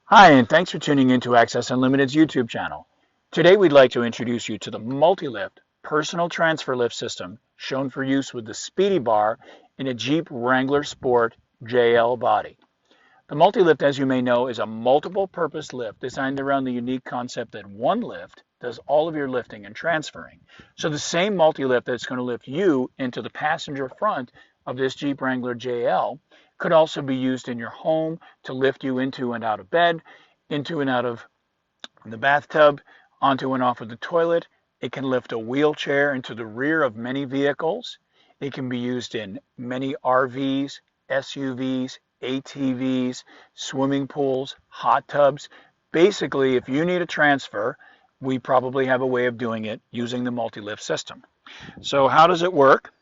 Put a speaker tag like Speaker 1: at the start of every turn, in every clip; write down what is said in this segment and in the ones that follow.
Speaker 1: Hi, and thanks for tuning in to Access Unlimited's YouTube channel. Today we'd like to introduce you to the multi-lift personal transfer lift system shown for use with the Speedy-Bar in a Jeep Wrangler Sport JL body. The multi-lift, as you may know, is a multiple-purpose lift designed around the unique concept that one lift does all of your lifting and transferring. So the same multi-lift that's going to lift you into the passenger front of this Jeep Wrangler JL could also be used in your home to lift you into and out of bed, into and out of the bathtub, onto and off of the toilet. It can lift a wheelchair into the rear of many vehicles. It can be used in many RVs, SUVs, ATVs, swimming pools, hot tubs. Basically, if you need a transfer, we probably have a way of doing it using the multi-lift system. So how does it work?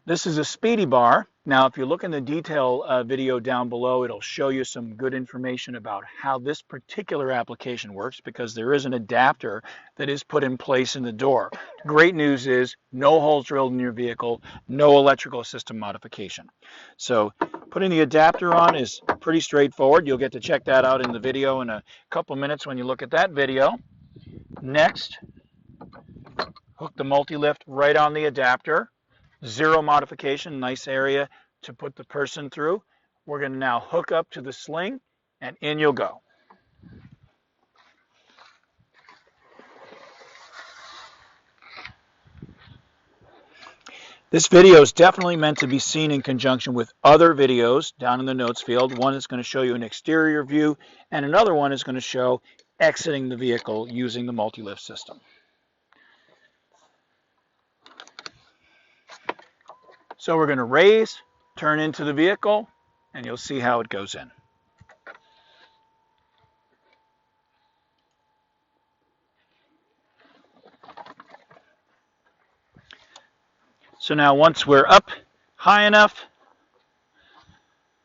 Speaker 1: This is a Speedy-Bar. Now, if you look in the detail video down below, it'll show you some good information about how this particular application works because there is an adapter that is put in place in the door. Great news is no holes drilled in your vehicle, no electrical system modification. So putting the adapter on is pretty straightforward. You'll get to check that out in the video in a couple minutes when you look at that video. Next, hook the multi-lift right on the adapter. Zero modification, nice area to put the person through. We're going to now hook up to the sling and in you'll go. This video is definitely meant to be seen in conjunction with other videos down in the notes field. One is going to show you an exterior view and another one is going to show exiting the vehicle using the multi-lift system. So we're going to raise, turn into the vehicle, and you'll see how it goes in. So now once we're up high enough,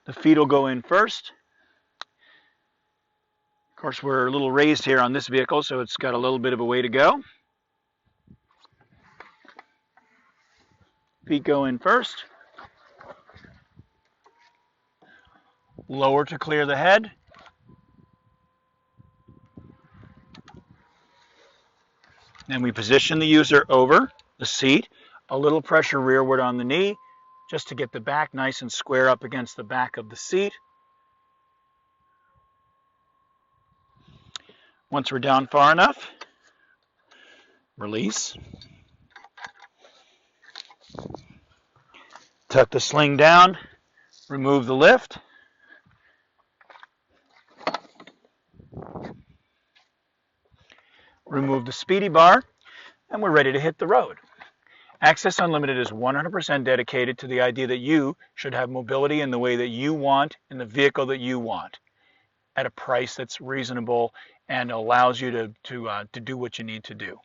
Speaker 1: the feet will go in first. Of course, we're a little raised here on this vehicle, so it's got a little bit of a way to go. Feet go in first. Lower to clear the head. Then we position the user over the seat, a little pressure rearward on the knee, just to get the back nice and square up against the back of the seat. Once we're down far enough, release. Tuck the sling down, remove the lift. Remove the Speedy-Bar, and we're ready to hit the road. Access Unlimited is 100% dedicated to the idea that you should have mobility in the way that you want, in the vehicle that you want, at a price that's reasonable and allows you to do what you need to do.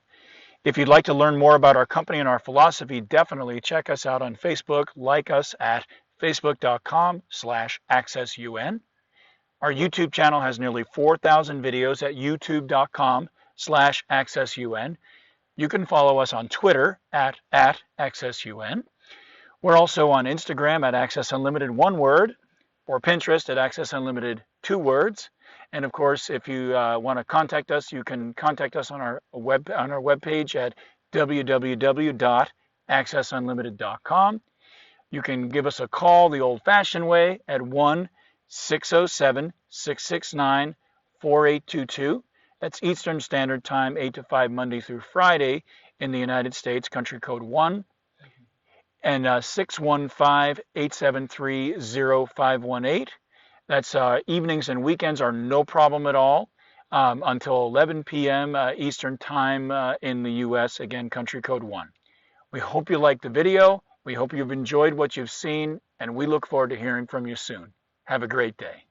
Speaker 1: If you'd like to learn more about our company and our philosophy, definitely check us out on Facebook. Like us at facebook.com/accessun. Our YouTube channel has nearly 4,000 videos at youtube.com/accessun. You can follow us on Twitter at accessun. We're also on Instagram at Access Unlimited, one word, or Pinterest at Access Unlimited, two words. And of course, if you want to contact us, you can contact us on our webpage at www.accessunlimited.com. You can give us a call the old-fashioned way at 1-607-669-4822. That's Eastern Standard Time, 8 to 5, Monday through Friday in the United States, country code 1. And 615-873-0518. That's evenings and weekends are no problem at all until 11 p.m. Eastern Time in the U.S., again, country code 1. We hope you liked the video. We hope you've enjoyed what you've seen, and we look forward to hearing from you soon. Have a great day.